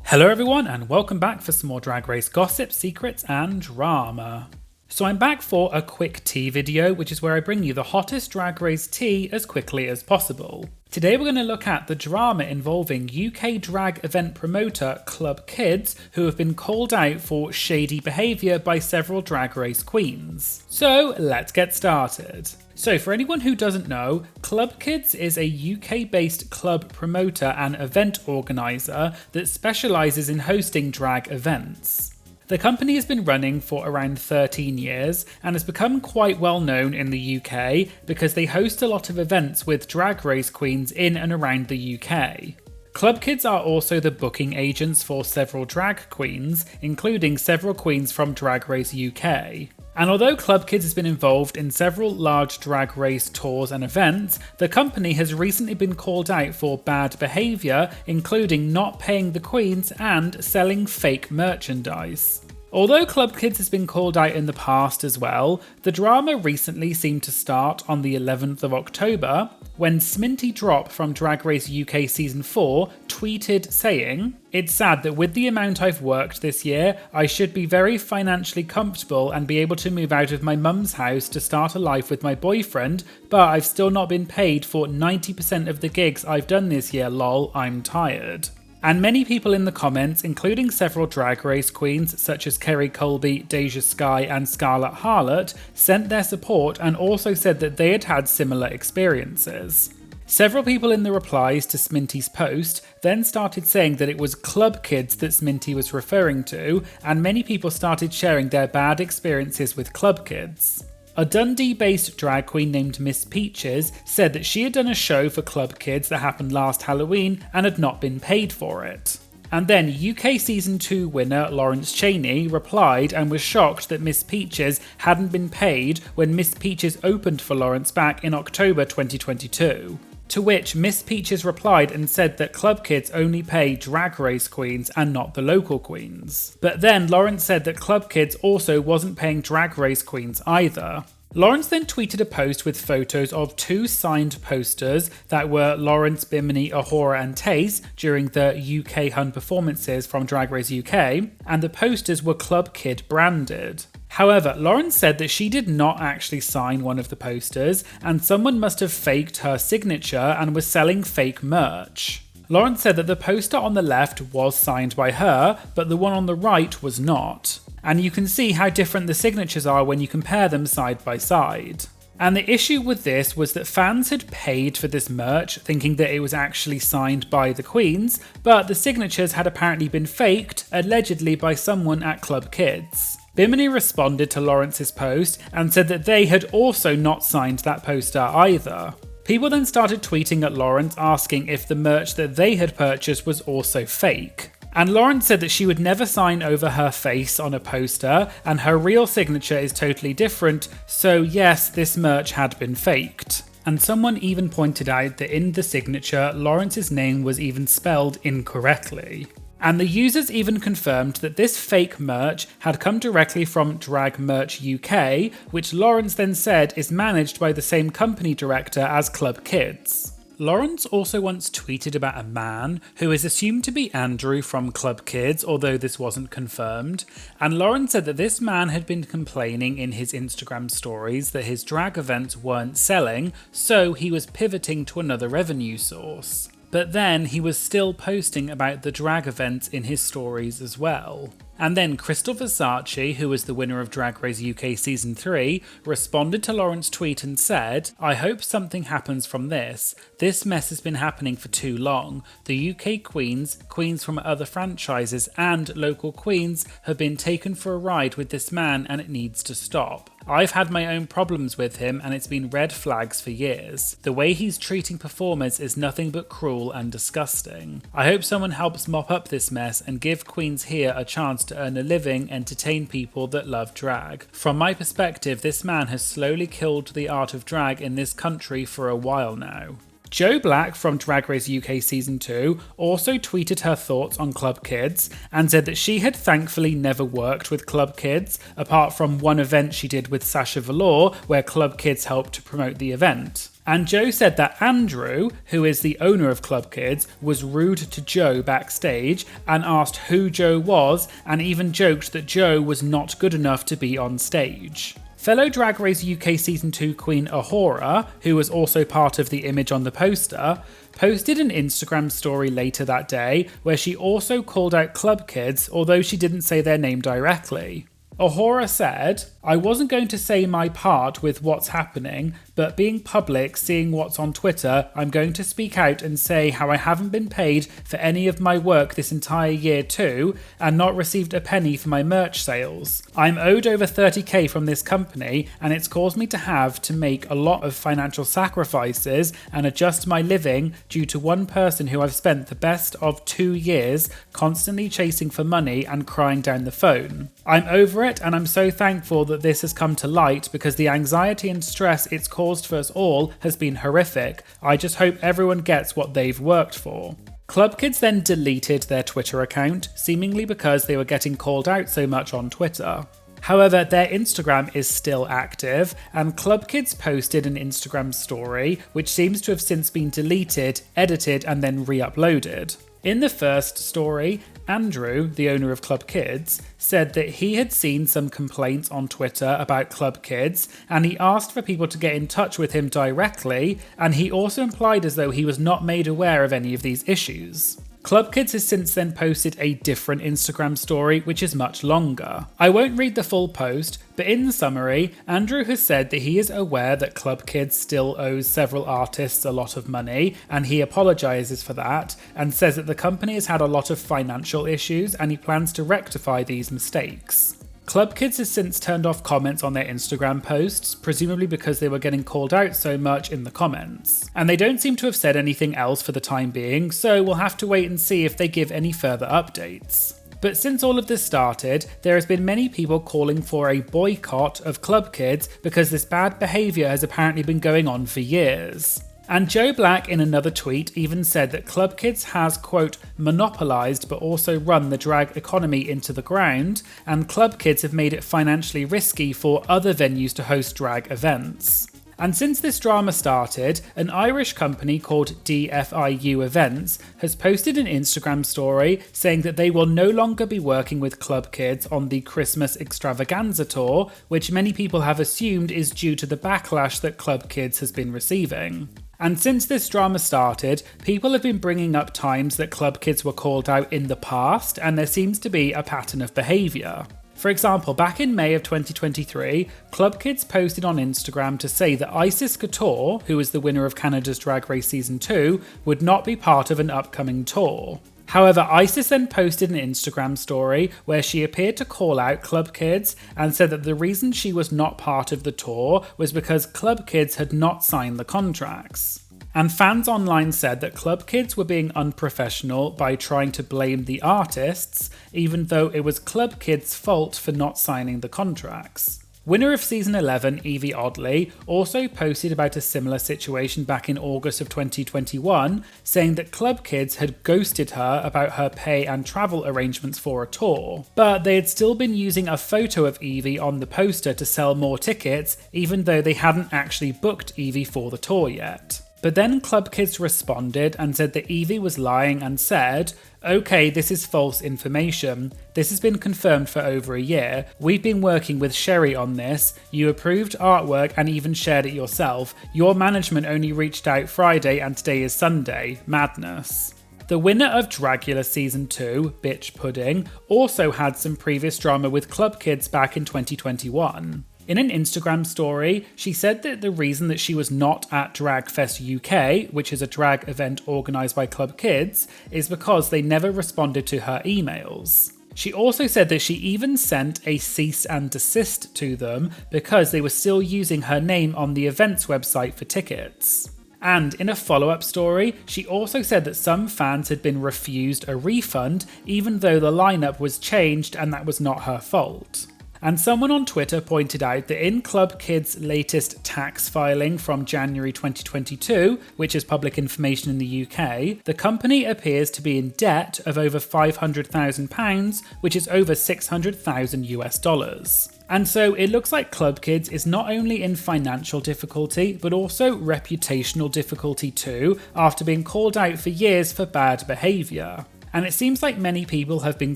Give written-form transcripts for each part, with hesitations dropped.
Hello everyone and welcome back for some more Drag Race gossip, secrets and drama. So I'm back for a quick tea video, which is where I bring you the hottest Drag Race tea as quickly as possible. Today we're going to look at the drama involving UK drag event promoter Klub Kids, who have been called out for shady behaviour by several Drag Race queens. So let's get started. So for anyone who doesn't know, Klub Kids is a UK-based club promoter and event organiser that specialises in hosting drag events. The company has been running for around 13 years and has become quite well known in the UK because they host a lot of events with drag race queens in and around the UK. Klub Kids are also the booking agents for several drag queens, including several queens from Drag Race UK. And although Klub Kids has been involved in several large drag race tours and events, the company has recently been called out for bad behaviour, including not paying the queens and selling fake merchandise. Although Klub Kids has been called out in the past as well, the drama recently seemed to start on the 11th of October when Sminty Drop from Drag Race UK Season 4 tweeted saying, "It's sad that with the amount I've worked this year, I should be very financially comfortable and be able to move out of my mum's house to start a life with my boyfriend, but I've still not been paid for 90% of the gigs I've done this year, lol, I'm tired." And many people in the comments, including several Drag Race queens such as Kerry Colby, Deja Skye and Scarlett Harlot, sent their support and also said that they had had similar experiences. Several people in the replies to Sminty's post then started saying that it was Klub Kids that Sminty was referring to, and many people started sharing their bad experiences with Klub Kids. A Dundee-based drag queen named Miss Peaches said that she had done a show for Klub Kids that happened last Halloween and had not been paid for it. And then UK Season 2 winner Lawrence Chaney replied and was shocked that Miss Peaches hadn't been paid when Miss Peaches opened for Lawrence back in October 2022. To which Miss Peaches replied and said that Klub Kids only pay drag race queens and not the local queens. But then Lawrence said that Klub Kids also wasn't paying drag race queens either. Lawrence then tweeted a post with photos of two signed posters that were Lawrence, Bimini, Ahura and Tace during the UK Hun performances from Drag Race UK, and the posters were Klub Kid branded. However, Lawrence said that she did not actually sign one of the posters, and someone must have faked her signature and was selling fake merch. Lawrence said that the poster on the left was signed by her, but the one on the right was not. And you can see how different the signatures are when you compare them side by side. And the issue with this was that fans had paid for this merch thinking that it was actually signed by the queens, but the signatures had apparently been faked, allegedly by someone at Klub Kids. Bimini responded to Lawrence's post and said that they had also not signed that poster either. People then started tweeting at Lawrence asking if the merch that they had purchased was also fake. And Lawrence said that she would never sign over her face on a poster and her real signature is totally different, so yes, this merch had been faked. And someone even pointed out that in the signature, Lawrence's name was even spelled incorrectly. And the users even confirmed that this fake merch had come directly from Drag Merch UK, which Lawrence then said is managed by the same company director as Klub Kids. Lawrence also once tweeted about a man who is assumed to be Andrew from Klub Kids, although this wasn't confirmed, and Lawrence said that this man had been complaining in his Instagram stories that his drag events weren't selling, so he was pivoting to another revenue source. But then he was still posting about the drag events in his stories as well. And then Crystal Versace, who was the winner of Drag Race UK Season 3, responded to Lawrence's tweet and said, "I hope something happens from this. This mess has been happening for too long. The UK queens, queens from other franchises and local queens have been taken for a ride with this man and it needs to stop. I've had my own problems with him and it's been red flags for years. The way he's treating performers is nothing but cruel and disgusting. I hope someone helps mop up this mess and give queens here a chance to earn a living, entertain people that love drag. From my perspective, this man has slowly killed the art of drag in this country for a while now." Joe Black from Drag Race UK Season 2 also tweeted her thoughts on Klub Kids and said that she had thankfully never worked with Klub Kids, apart from one event she did with Sasha Velour where Klub Kids helped to promote the event. And Joe said that Andrew, who is the owner of Klub Kids, was rude to Joe backstage and asked who Joe was, and even joked that Joe was not good enough to be on stage. Fellow Drag Race UK Season 2 queen Ahura, who was also part of the image on the poster, posted an Instagram story later that day where she also called out Klub Kids, although she didn't say their name directly. Ahura said, "I wasn't going to say my part with what's happening, but being public, seeing what's on Twitter, I'm going to speak out and say how I haven't been paid for any of my work this entire year too, and not received a penny for my merch sales. I'm owed over 30k from this company, and it's caused me to have to make a lot of financial sacrifices and adjust my living due to one person who I've spent the best of 2 years constantly chasing for money and crying down the phone. I'm over it, and I'm so thankful that this has come to light because the anxiety and stress it's caused for us all has been horrific. I just hope everyone gets what they've worked for." Klub Kids then deleted their Twitter account, seemingly because they were getting called out so much on Twitter. However, their Instagram is still active, and Klub Kids posted an Instagram story, which seems to have since been deleted, edited, and then re-uploaded. In the first story, Andrew, the owner of Klub Kids, said that he had seen some complaints on Twitter about Klub Kids, and he asked for people to get in touch with him directly, and he also implied as though he was not made aware of any of these issues. Klub Kids has since then posted a different Instagram story, which is much longer. I won't read the full post, but in summary, Andrew has said that he is aware that Klub Kids still owes several artists a lot of money, and he apologises for that, and says that the company has had a lot of financial issues, and he plans to rectify these mistakes. Klub Kids has since turned off comments on their Instagram posts, presumably because they were getting called out so much in the comments. And they don't seem to have said anything else for the time being, so we'll have to wait and see if they give any further updates. But since all of this started, there has been many people calling for a boycott of Klub Kids because this bad behaviour has apparently been going on for years. And Joe Black in another tweet even said that Klub Kids has, quote, monopolised but also run the drag economy into the ground, and Klub Kids have made it financially risky for other venues to host drag events. And since this drama started, an Irish company called DFIU Events has posted an Instagram story saying that they will no longer be working with Klub Kids on the Christmas extravaganza tour, which many people have assumed is due to the backlash that Klub Kids has been receiving. And since this drama started, people have been bringing up times that Klub Kids were called out in the past, and there seems to be a pattern of behaviour. For example, back in May of 2023, Klub Kids posted on Instagram to say that Isis Couture, who is the winner of Canada's Drag Race Season 2, would not be part of an upcoming tour. However, Isis then posted an Instagram story where she appeared to call out Klub Kids and said that the reason she was not part of the tour was because Klub Kids had not signed the contracts. And fans online said that Klub Kids were being unprofessional by trying to blame the artists, even though it was Klub Kids' fault for not signing the contracts. Winner of Season 11, Evie Oddly, also posted about a similar situation back in August of 2021, saying that Klub Kids had ghosted her about her pay and travel arrangements for a tour. But they had still been using a photo of Evie on the poster to sell more tickets, even though they hadn't actually booked Evie for the tour yet. But then Klub Kids responded and said that Evie was lying and said, "Okay, this is false information. This has been confirmed for over a year. We've been working with Sherry on this. You approved artwork and even shared it yourself. Your management only reached out Friday and today is Sunday. Madness." The winner of Dragula Season 2, Bitch Pudding, also had some previous drama with Klub Kids back in 2021. In an Instagram story, she said that the reason that she was not at Dragfest UK, which is a drag event organised by Klub Kids, is because they never responded to her emails. She also said that she even sent a cease and desist to them because they were still using her name on the event's website for tickets. And in a follow-up story, she also said that some fans had been refused a refund even though the lineup was changed and that was not her fault. And someone on Twitter pointed out that in Klub Kids' latest tax filing from January 2022, which is public information in the UK, the company appears to be in debt of over £500,000, which is over $600,000. And so it looks like Klub Kids is not only in financial difficulty, but also reputational difficulty too, after being called out for years for bad behaviour. And it seems like many people have been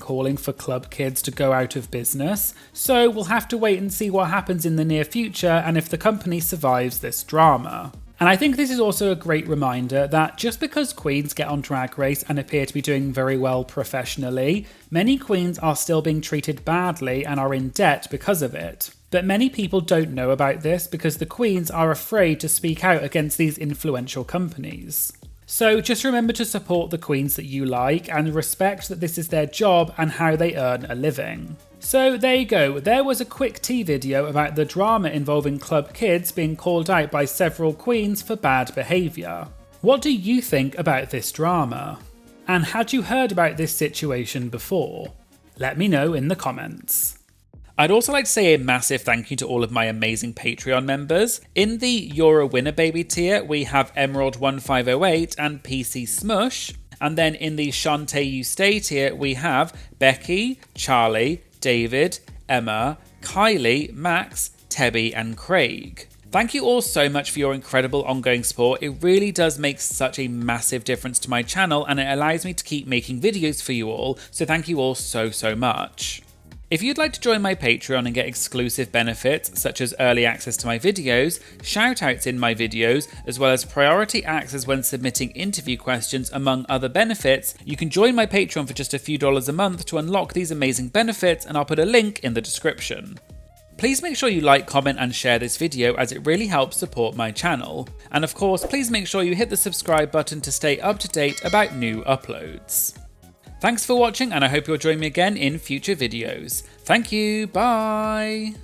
calling for Klub Kids to go out of business, so we'll have to wait and see what happens in the near future and if the company survives this drama. And I think this is also a great reminder that just because queens get on Drag Race and appear to be doing very well professionally, many queens are still being treated badly and are in debt because of it. But many people don't know about this because the queens are afraid to speak out against these influential companies. So just remember to support the queens that you like and respect that this is their job and how they earn a living. So there you go, there was a quick tea video about the drama involving Klub Kids being called out by several queens for bad behaviour. What do you think about this drama? And had you heard about this situation before? Let me know in the comments. I'd also like to say a massive thank you to all of my amazing Patreon members. In the You're a Winner Baby tier, we have Emerald1508 and PC Smush. And then in the Shantae You Stay tier, we have Becky, Charlie, David, Emma, Kylie, Max, Tebby and Craig. Thank you all so much for your incredible ongoing support. It really does make such a massive difference to my channel and it allows me to keep making videos for you all, so thank you all so much. If you'd like to join my Patreon and get exclusive benefits such as early access to my videos, shoutouts in my videos, as well as priority access when submitting interview questions among other benefits, you can join my Patreon for just a few dollars a month to unlock these amazing benefits, and I'll put a link in the description. Please make sure you like, comment and share this video as it really helps support my channel. And of course, please make sure you hit the subscribe button to stay up to date about new uploads. Thanks for watching and I hope you'll join me again in future videos. Thank you, bye!